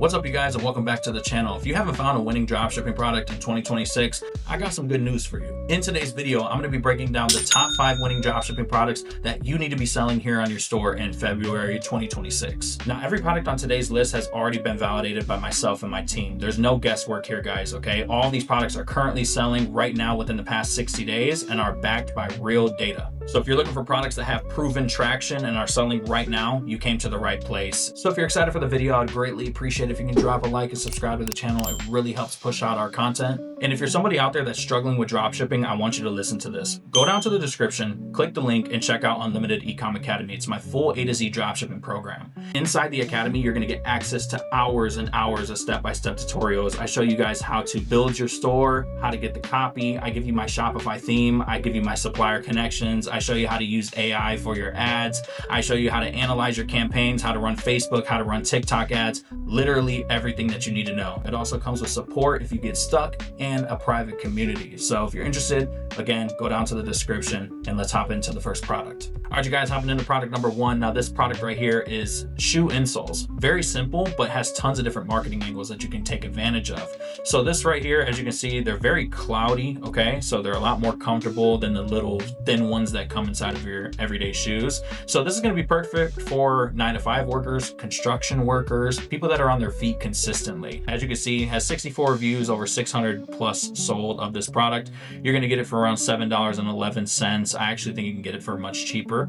What's up, you guys, and welcome back to the channel. If you haven't found a winning dropshipping product in 2026, I got some good news for you. In today's video, I'm going to be breaking down the top 5 winning dropshipping products that you need to be selling here on your store in February 2026. Now, every product on today's list has already been validated by myself and my team. There's no guesswork here, guys, okay? All these products are currently selling right now within the past 60 days and are backed by real data. So if you're looking for products that have proven traction and are selling right now, you came to the right place. So if you're excited for the video, I'd greatly appreciate if you can drop a like and subscribe to the channel. It really helps push out our content. And if you're somebody out there that's struggling with dropshipping, I want you to listen to this. Go down to the description, click the link, and check out Unlimited Ecom Academy. It's my full A to Z dropshipping program. Inside the academy, you're going to get access to hours and hours of step-by-step tutorials. I show you guys how to build your store, how to get the copy. I give you my Shopify theme. I give you my supplier connections. I show you how to use AI for your ads. I show you how to analyze your campaigns, how to run Facebook, how to run TikTok ads, literally everything that you need to know. It also comes with support if you get stuck and a private community. So if you're interested, again, go down to the description and let's hop into the first product. All right, you guys, hopping into product number 1. Now this product right here is shoe insoles. Very simple, but has tons of different marketing angles that you can take advantage of. So this right here, as you can see, they're very cloudy, okay? So they're a lot more comfortable than the little thin ones that come inside of your everyday shoes. So this is gonna be perfect for 9-to-5 workers, construction workers, people that are on their feet consistently. As you can see, it has 64 reviews, over 600 plus sold of this product. You're gonna get it for around $7.11. I actually think you can get it for much cheaper,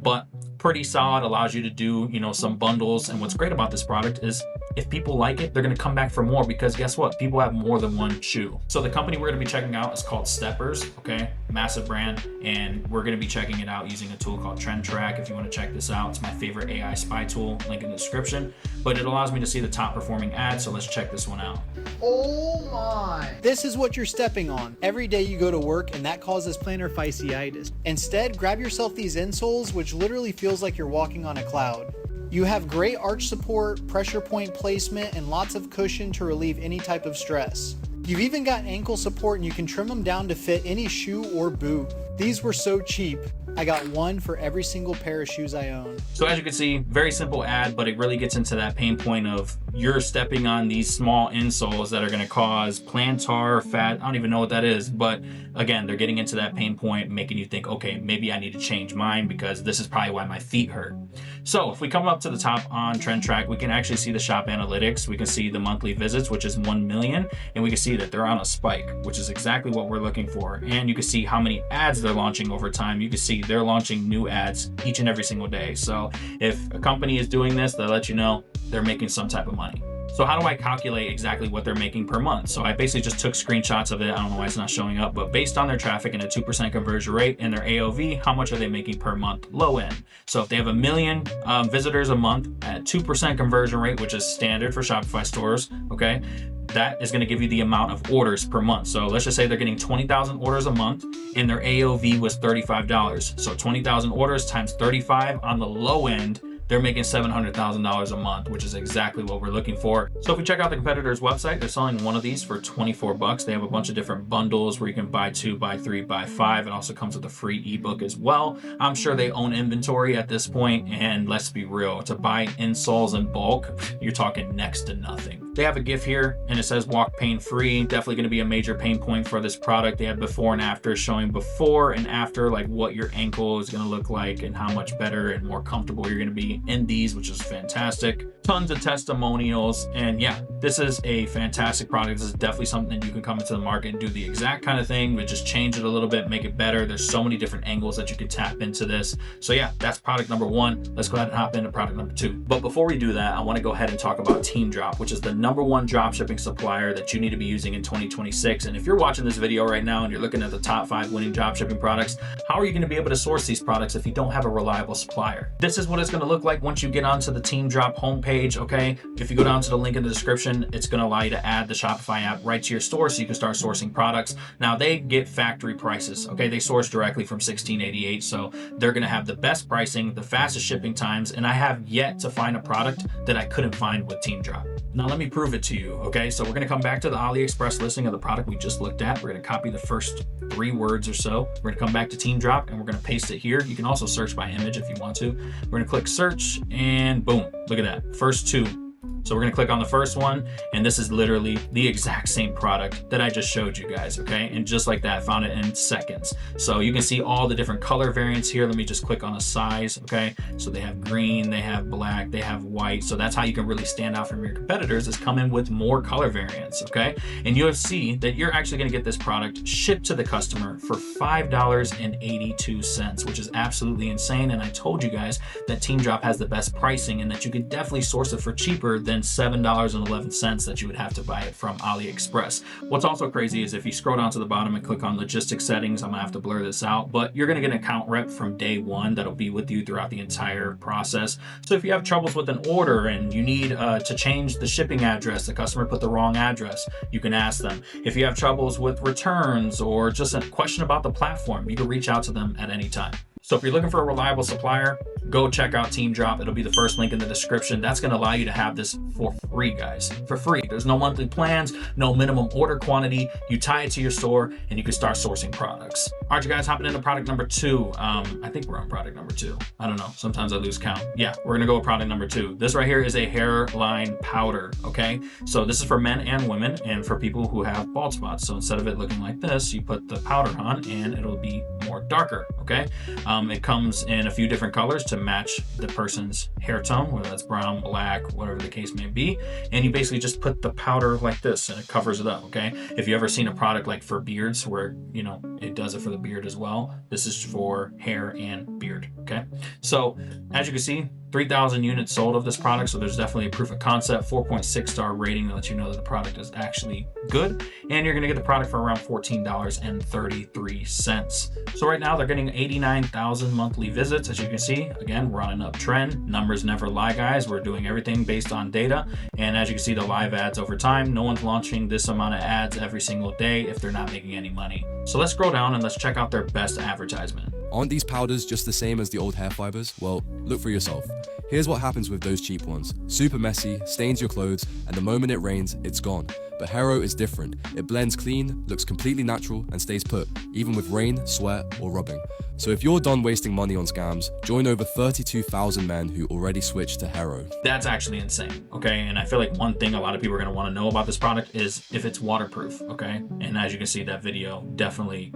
but pretty solid. Allows you to do, some bundles. And what's great about this product is if people like it, they're going to come back for more, because guess what? People have more than one shoe. So the company we're going to be checking out is called Steppers, okay? Massive brand. And we're going to be checking it out using a tool called Trend Track. If you want to check this out, it's my favorite AI spy tool, link in the description, but it allows me to see the top performing ads. So let's check this one out. Oh my. This is what you're stepping on. Every day you go to work and that causes plantar fasciitis. Instead, grab yourself these insoles, which literally feels like you're walking on a cloud. You have great arch support, pressure point placement, and lots of cushion to relieve any type of stress. You've even got ankle support and you can trim them down to fit any shoe or boot. These were so cheap. I got one for every single pair of shoes I own. So as you can see, very simple ad, but it really gets into that pain point of you're stepping on these small insoles that are going to cause plantar fat. I don't even know what that is, but again, they're getting into that pain point, making you think, okay, maybe I need to change mine because this is probably why my feet hurt. So if we come up to the top on Trend Track, we can actually see the shop analytics. We can see the monthly visits, which is 1 million, and we can see that they're on a spike, which is exactly what we're looking for. And you can see how many ads they're launching over time. You can see they're launching new ads each and every single day. So if a company is doing this, they'll let you know they're making some type of money. So how do I calculate exactly what they're making per month? So I basically just took screenshots of it. I don't know why it's not showing up, but based on their traffic and a 2% conversion rate and their AOV, how much are they making per month? Low end. So if they have 1 million visitors a month at 2% conversion rate, which is standard for Shopify stores, okay? That is going to give you the amount of orders per month. So let's just say they're getting 20,000 orders a month and their AOV was $35. So 20,000 orders times 35 on the low end, they're making $700,000 a month, which is exactly what we're looking for. So if we check out the competitor's website, they're selling one of these for 24 bucks. They have a bunch of different bundles where you can buy 2, buy 3, buy 5. It also comes with a free ebook as well. I'm sure they own inventory at this point, and let's be real, to buy insoles in bulk, you're talking next to nothing. They have a GIF here and it says walk pain free. Definitely going to be a major pain point for this product. They have before and after, showing before and after, like what your ankle is going to look like and how much better and more comfortable you're going to be in these, which is fantastic. Tons of testimonials, and yeah, this is a fantastic product. This is definitely something that you can come into the market and do the exact kind of thing, but just change it a little bit, make it better. There's so many different angles that you can tap into this. So yeah, that's product number 1. Let's go ahead and hop into product number 2. But before we do that, I want to go ahead and talk about Team Drop, which is the #1 dropshipping supplier that you need to be using in 2026. And if you're watching this video right now and you're looking at the top 5 winning dropshipping products, how are you going to be able to source these products if you don't have a reliable supplier? This is what it's going to look like once you get onto the Team Drop homepage, okay? If you go down to the link in the description, it's going to allow you to add the Shopify app right to your store so you can start sourcing products. Now they get factory prices, okay? They source directly from 1688, so they're going to have the best pricing, the fastest shipping times, and I have yet to find a product that I couldn't find with Team Drop. Now let me prove it to you, okay? So we're going to come back to the AliExpress listing of the product we just looked at. We're going to copy the first 3 words or so. We're going to come back to Team Drop and we're going to paste it here. You can also search by image if you want to. We're going to click search and boom, look at that. First 2 So we're gonna click on the first one, and this is literally the exact same product that I just showed you guys, okay? And just like that, found it in seconds. So you can see all the different color variants here. Let me just click on a size, okay? So they have green, they have black, they have white. So that's how you can really stand out from your competitors, is come in with more color variants, okay? And you'll see that you're actually gonna get this product shipped to the customer for $5.82, which is absolutely insane. And I told you guys that Team Drop has the best pricing and that you could definitely source it for cheaper than $7.11 that you would have to buy it from AliExpress. What's also crazy is if you scroll down to the bottom and click on logistics settings, I'm gonna have to blur this out, but you're gonna get an account rep from day one that'll be with you throughout the entire process. So if you have troubles with an order and you need to change the shipping address, the customer put the wrong address, you can ask them. If you have troubles with returns or just a question about the platform, you can reach out to them at any time. So if you're looking for a reliable supplier, go check out Team Drop. It'll be the first link in the description. That's going to allow you to have this for free, guys. For free. There's no monthly plans, no minimum order quantity. You tie it to your store and you can start sourcing products. All right, you guys, hopping into product number 2. I think we're on product number 2. I don't know. Sometimes I lose count. Yeah, we're going to go with product number 2. This right here is a hairline powder, okay? So this is for men and women and for people who have bald spots. So instead of it looking like this, you put the powder on and it'll be more darker, okay? It comes in a few different colors to match the person's hair tone, whether that's brown, black, whatever the case may be. And you basically just put the powder like this and it covers it up, okay? If you ever seen a product like for beards where, you know, it does it for the beard as well, this is for hair and beard, okay? So as you can see, 3,000 units sold of this product, so there's definitely a proof of concept, 4.6 star rating to let you know that the product is actually good, and you're gonna get the product for around $14.33. So right now they're getting 89,000 monthly visits. As you can see, again, we're on an uptrend. Numbers never lie, guys. We're doing everything based on data, and as you can see, the live ads over time, no one's launching this amount of ads every single day if they're not making any money. So let's scroll down and let's check out their best advertisement. Aren't these powders just the same as the old hair fibers? Well, look for yourself. Here's what happens with those cheap ones. Super messy, stains your clothes, and the moment it rains, it's gone. But Hero is different. It blends clean, looks completely natural, and stays put, even with rain, sweat, or rubbing. So if you're done wasting money on scams, join over 32,000 men who already switched to Hero. That's actually insane, okay? And I feel like one thing a lot of people are gonna wanna know about this product is if it's waterproof, okay? And as you can see, that video definitely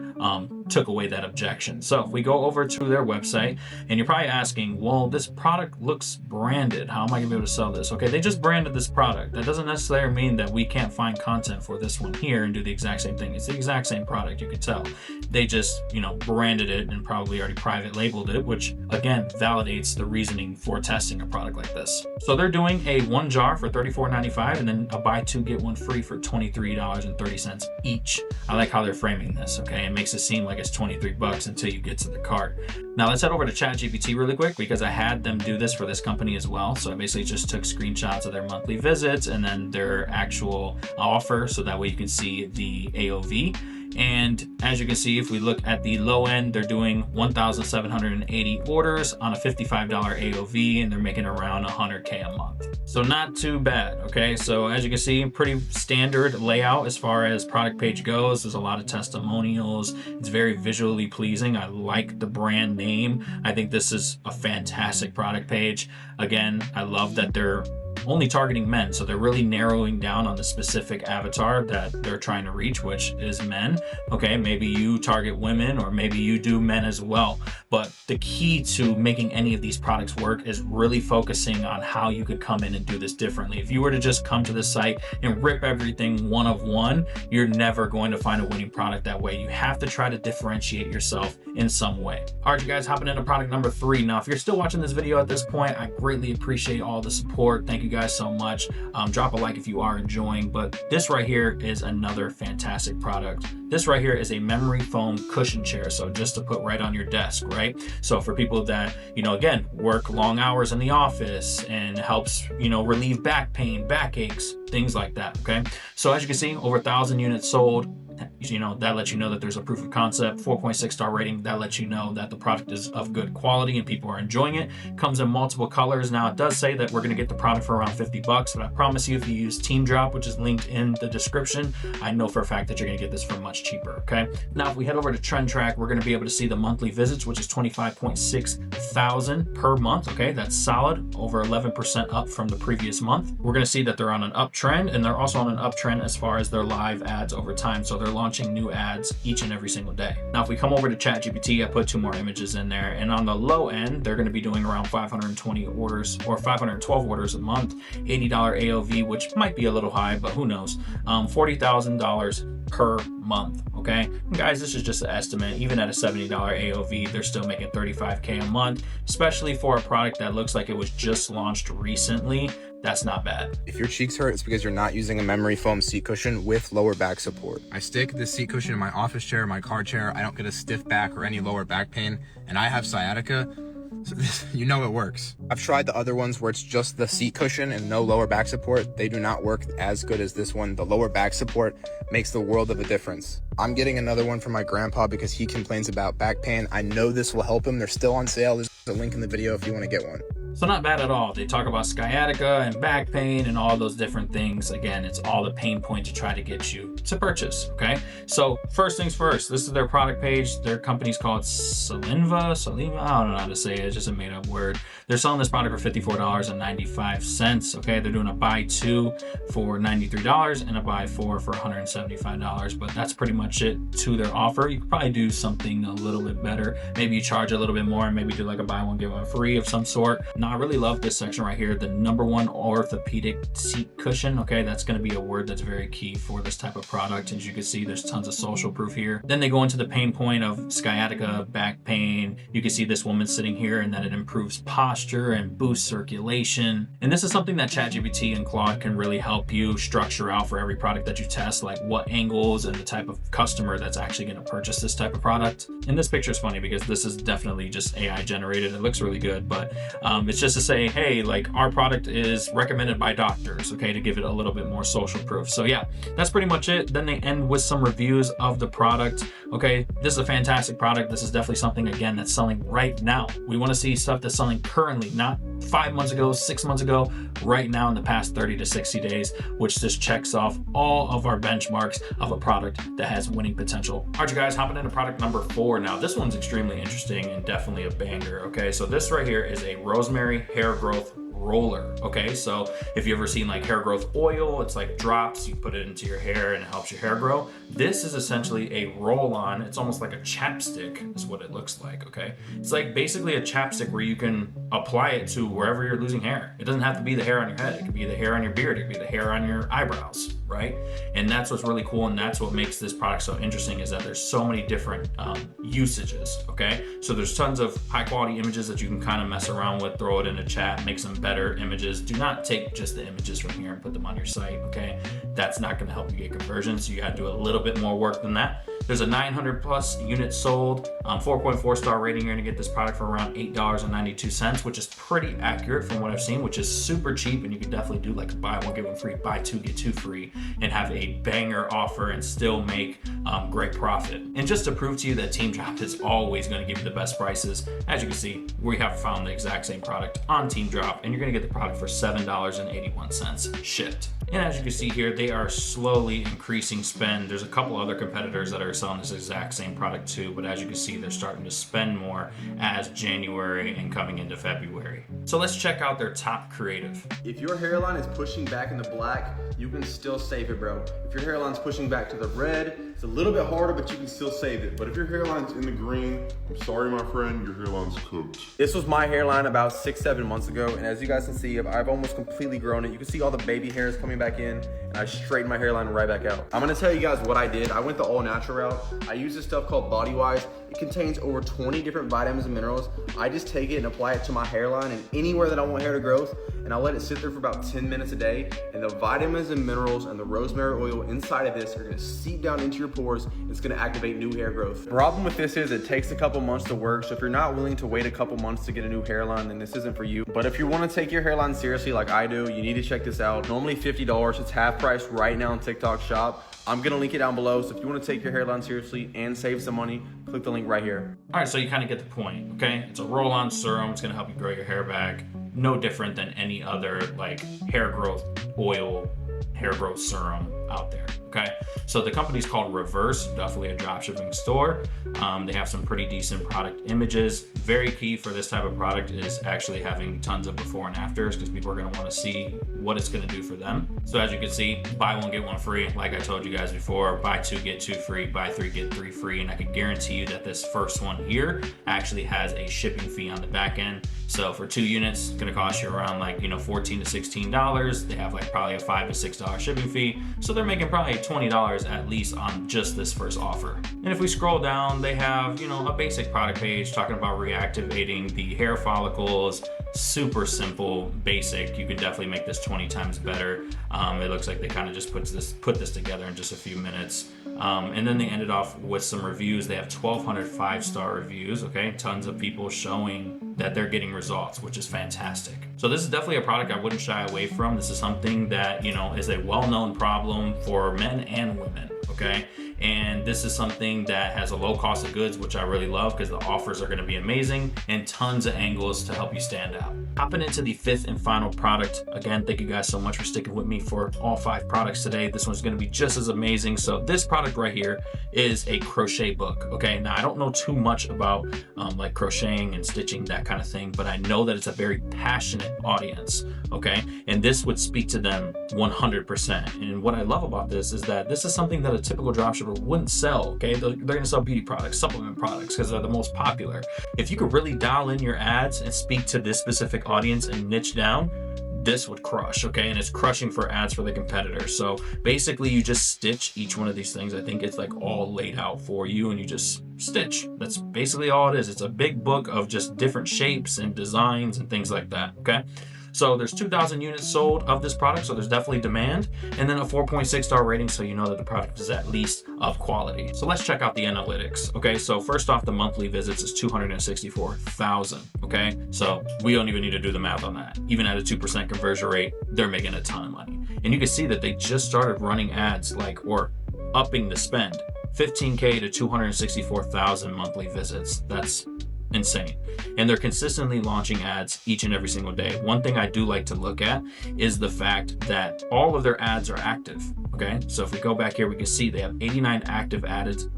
took away that objection. So if we go over to their website, and you're probably asking, well, this product looks branded. How am I gonna be able to sell this? Okay, they just branded this product. That doesn't necessarily mean that we can't find content for this one here and do the exact same thing. It's the exact same product, you can tell. They just, you know, branded it and probably already private labeled it, which again validates the reasoning for testing a product like this. So they're doing a 1 jar for $34.95 and then a buy 2 get 1 free for $23.30 each. I like how they're framing this, okay? It makes it seem like it's 23 bucks until you get to the cart. Now let's head over to ChatGPT really quick because I had them do this for this company as well. So I basically just took screenshots of their monthly visits and then their actual offer, so that way you can see the AOV. And as you can see, if we look at the low end, they're doing 1,780 orders on a $55 AOV, and they're making around 100K a month. So not too bad, okay? So as you can see, pretty standard layout as far as product page goes. There's a lot of testimonials. It's very visually pleasing. I like the brand name. I think this is a fantastic product page. Again, I love that they're only targeting men, so they're really narrowing down on the specific avatar that they're trying to reach, which is men. Okay, maybe you target women, or maybe you do men as well, but the key to making any of these products work is really focusing on how you could come in and do this differently. If you were to just come to the site and rip everything one of one, you're never going to find a winning product that way. You have to try to differentiate yourself in some way. All right, you guys, hopping into product number 3. Now, if you're still watching this video at this point, I greatly appreciate all the support. Thank you guys so much. Drop a like if you are enjoying, but this right here is another fantastic product. This right here is a memory foam cushion chair, so just to put right on your desk, right? So for people that, you know, again, work long hours in the office and helps, you know, relieve back pain, backaches, things like that, okay? So as you can see, over 1,000 units sold. You know, that lets you know that there's a proof of concept. 4.6 star rating, that lets you know that the product is of good quality and people are enjoying it. Comes in multiple colors. Now it does say that we're going to get the product for around 50 bucks, but I promise you, if you use Team Drop, which is linked in the description, I know for a fact that you're going to get this for much much cheaper, okay? Now, if we head over to Trend Track, we're gonna be able to see the monthly visits, which is 25.6 thousand per month, okay? That's solid, over 11% up from the previous month. We're gonna see that they're on an uptrend, and they're also on an uptrend as far as their live ads over time. So they're launching new ads each and every single day. Now, if we come over to ChatGPT, I put 2 more images in there, and on the low end, they're gonna be doing around 520 orders or 512 orders a month, $80 AOV, which might be a little high, but who knows? $40,000 per month, okay? And guys, this is just an estimate. Even at a $70 AOV, they're still making $35K a month, especially for a product that looks like it was just launched recently. That's not bad. If your cheeks hurt, it's because you're not using a memory foam seat cushion with lower back support. I stick this seat cushion in my office chair, my car chair. I don't get a stiff back or any lower back pain, and I have sciatica. So you know it works. I've tried the other ones where it's just the seat cushion and no lower back support. They do not work as good as this one. The lower back support makes the world of a difference. I'm getting another one for my grandpa because he complains about back pain. I know this will help him. They're still on sale. There's a link in the video if you want to get one. So not bad at all. They talk about sciatica and back pain and all those different things. Again, it's all the pain point to try to get you to purchase, okay? So first things first, this is their product page. Their company's called Saliva, I don't know how to say it. It's just a made up word. They're selling this product for $54.95, okay? They're doing a buy 2 for $93 and a buy 4 for $175, but that's pretty much it to their offer. You could probably do something a little bit better. Maybe you charge a little bit more and maybe do like a buy one, get one free of some sort. Now, I really love this section right here, the #1 orthopedic seat cushion, okay? That's gonna be a word that's very key for this type of product. As you can see, there's tons of social proof here. Then they go into the pain point of sciatica, back pain. You can see this woman sitting here and that it improves posture and boosts circulation. And this is something that ChatGPT and Claude can really help you structure out for every product that you test, like what angles and the type of customer that's actually gonna purchase this type of product. And this picture is funny because this is definitely just AI generated. It looks really good, but it's just to say, hey, like our product is recommended by doctors, okay, to give it a little bit more social proof. So yeah, that's pretty much it. Then they end with some reviews of the product. Okay, this is a fantastic product. This is definitely something, again, that's selling right now. We want to see stuff that's selling currently, not 5 months ago, 6 months ago, right now in the past 30 to 60 days, which just checks off all of our benchmarks of a product that has winning potential. All right, you guys, hopping into product number 4 now. This one's extremely interesting and definitely a banger, okay? So this right here is a rosemary hair growth roller, okay? So if you've ever seen like hair growth oil, it's like drops, you put it into your hair and it helps your hair grow. This is essentially a roll-on. It's almost like a chapstick is what it looks like, okay? It's like basically a chapstick where you can apply it to wherever you're losing hair. It doesn't have to be the hair on your head. It could be the hair on your beard. It could be the hair on your eyebrows, right? And that's what's really cool, and that's what makes this product so interesting, is that there's so many different usages, okay? So there's tons of high quality images that you can kind of mess around with, throw it in a chat, make some better images. Do not take just the images from here and put them on your site, okay? That's not gonna help you get conversions. So you gotta do a little bit more work than that. There's a 900 plus units sold, 4.4 star rating. You're gonna get this product for around $8.92, which is pretty accurate from what I've seen, which is super cheap. And you can definitely do like a buy one, get one free, buy 2, get 2 free, and have a banger offer and still make great profit. And just to prove to you that Team Drop is always gonna give you the best prices, as you can see, we have found the exact same product on Team Drop, and you're gonna get the product for $7.81 shipped. And as you can see here, they are slowly increasing spend. There's a couple other competitors that are selling this exact same product too, but as you can see, they're starting to spend more as January and coming into February. So let's check out their top creative. If your hairline is pushing back in the black, you can still save it, bro. If your hairline's pushing back to the red, it's a little bit harder, but you can still save it. But if your hairline's in the green, I'm sorry, my friend, your hairline's cooked. This was my hairline about 6-7 months ago, and as you guys can see, I've almost completely grown it. You can see all the baby hairs coming back in, and I straightened my hairline right back out. I'm gonna tell you guys what I did. I went the all natural route. I use this stuff called Body Wise. It contains over 20 different vitamins and minerals. I just take it and apply it to my hairline and anywhere that I want hair to grow, and I'll let it sit there for about 10 minutes a day, and the vitamins and minerals and the rosemary oil inside of this are gonna seep down into your pores. It's gonna activate new hair growth. The problem with this is it takes a couple months to work, so if you're not willing to wait a couple months to get a new hairline, then this isn't for you. But if you wanna take your hairline seriously like I do, you need to check this out. Normally $50, it's half price right now on TikTok Shop. I'm gonna link it down below, so if you wanna take your hairline seriously and save some money, click the link right here. All right, so you kind of get the point, okay? It's a roll-on serum. It's gonna help you grow your hair back. No different than any other like hair growth oil hair growth serum out there. Okay, so the company's called Reverse, definitely a dropshipping store. They have some pretty decent product images. Very key for this type of product is actually having tons of before and afters, because people are going to want to see what it's going to do for them. So as you can see, buy one get one free. Like I told you guys before, buy two get two free, buy three get three free. And I can guarantee you that this first one here actually has a shipping fee on the back end. So for 2 units, it's gonna cost you around like, $14 to $16. They have like probably a $5 to $6 shipping fee. So they're making probably $20 at least on just this first offer. And if we scroll down, they have, a basic product page talking about reactivating the hair follicles. Super simple, basic. You can definitely make this 20 times better. It looks like they kind of just put this together in just a few minutes. And then they ended off with some reviews. They have 1,200 5-star reviews, okay? Tons of people showing that they're getting results, which is fantastic. So this is definitely a product I wouldn't shy away from. This is something that, is a well-known problem for men and women, okay? And this is something that has a low cost of goods, which I really love because the offers are going to be amazing and tons of angles to help you stand out. Hopping into the 5th and final product. Again, thank you guys so much for sticking with me for all 5 products today. This one's going to be just as amazing. So this product right here is a crochet book. Okay, now I don't know too much about like crocheting and stitching, that kind of thing, but I know that it's a very passionate audience. Okay, and this would speak to them 100%. And what I love about this is that this is something that a typical dropshipper wouldn't sell. Okay, they're going to sell beauty products, supplement products, because they're the most popular. If you could really dial in your ads and speak to this specific audience and niche down, this would crush. Okay, and it's crushing for ads for the competitors. So basically you just stitch each one of these things. I think it's like all laid out for you and you just stitch. That's basically all it is. It's a big book of just different shapes and designs and things like that. Okay, so there's 2,000 units sold of this product, so there's definitely demand, and then a 4.6 star rating, so you know that the product is at least of quality. So let's check out the analytics. Okay, so first off, the monthly visits is 264,000. Okay, so we don't even need to do the math on that. Even at a 2% conversion rate, they're making a ton of money. And you can see that they just started running ads, or upping the spend. 15K to 264,000 monthly visits. That's insane. And they're consistently launching ads each and every single day. One thing I do like to look at is the fact that all of their ads are active. Okay, so if we go back here, we can see they have 89 active ads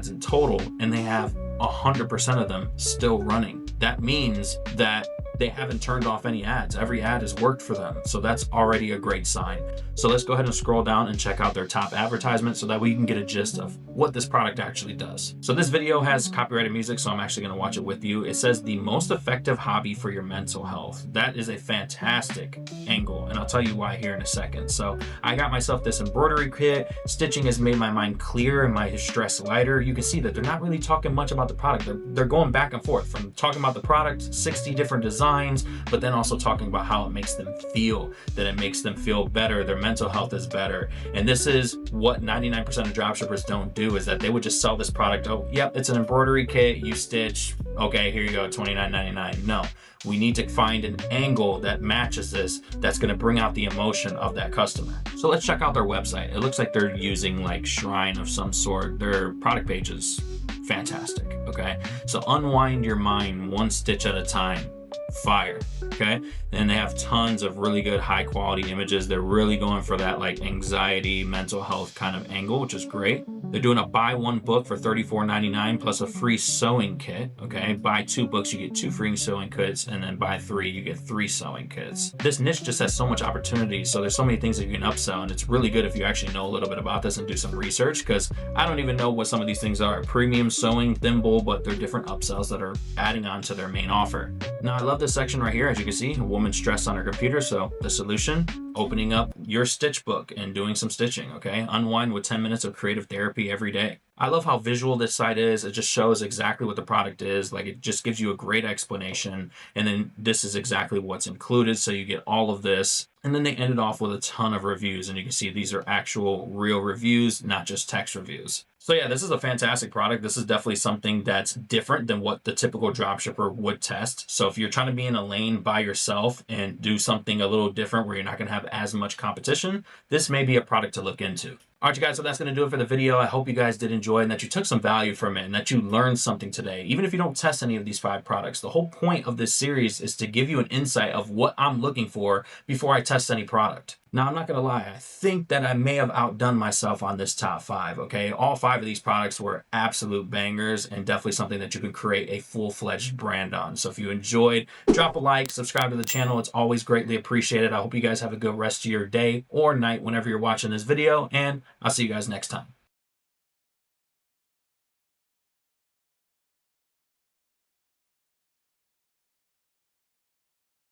in total, and they have 100% of them still running. That means that they haven't turned off any ads. Every ad has worked for them. So that's already a great sign. So let's go ahead and scroll down and check out their top advertisement so that we can get a gist of what this product actually does. So this video has copyrighted music, so I'm actually gonna watch it with you. It says the most effective hobby for your mental health. That is a fantastic angle, and I'll tell you why here in a second. So I got myself this embroidery kit. Stitching has made my mind clear and my stress lighter. You can see that they're not really talking much about the product. They're going back and forth from talking about the product, 60 different designs, but then also talking about how it makes them feel, that it makes them feel better, their mental health is better. And this is what 99% of dropshippers don't do, is that they would just sell this product. Oh, yep, it's an embroidery kit, you stitch, okay, here you go, $29.99. No, we need to find an angle that matches this, that's gonna bring out the emotion of that customer. So let's check out their website. It looks like they're using like Shrine of some sort. Their product page is fantastic, okay? So unwind your mind one stitch at a time. Fire. Okay, and they have tons of really good high quality images. They're really going for that like anxiety, mental health kind of angle, which is great. They're doing a buy one book for $34.99 plus a free sewing kit. Okay, buy 2 books, you get 2 free sewing kits, and then buy 3, you get 3 sewing kits. This niche just has so much opportunity. So there's so many things that you can upsell, and it's really good if you actually know a little bit about this and do some research, because I don't even know what some of these things are. Premium sewing, thimble, but they're different upsells that are adding on to their main offer. Now I love this section right here. As you can see, a woman stressed on her computer. So the solution, opening up your stitch book and doing some stitching. Okay, unwind with 10 minutes of creative therapy every day. I love how visual this site is. It just shows exactly what the product is. Like, it just gives you a great explanation. And then this is exactly what's included. So you get all of this. And then they ended off with a ton of reviews. And you can see these are actual real reviews, not just text reviews. So yeah, this is a fantastic product. This is definitely something that's different than what the typical dropshipper would test. So if you're trying to be in a lane by yourself and do something a little different where you're not going to have as much competition, this may be a product to look into. All right, you guys, so that's going to do it for the video. I hope you guys did enjoy and that you took some value from it and that you learned something today. Even if you don't test any of these 5 products, the whole point of this series is to give you an insight of what I'm looking for before I test any product. Now, I'm not gonna lie, I think that I may have outdone myself on this top 5, okay? All 5 of these products were absolute bangers and definitely something that you can create a full-fledged brand on. So if you enjoyed, drop a like, subscribe to the channel. It's always greatly appreciated. I hope you guys have a good rest of your day or night whenever you're watching this video, and I'll see you guys next time.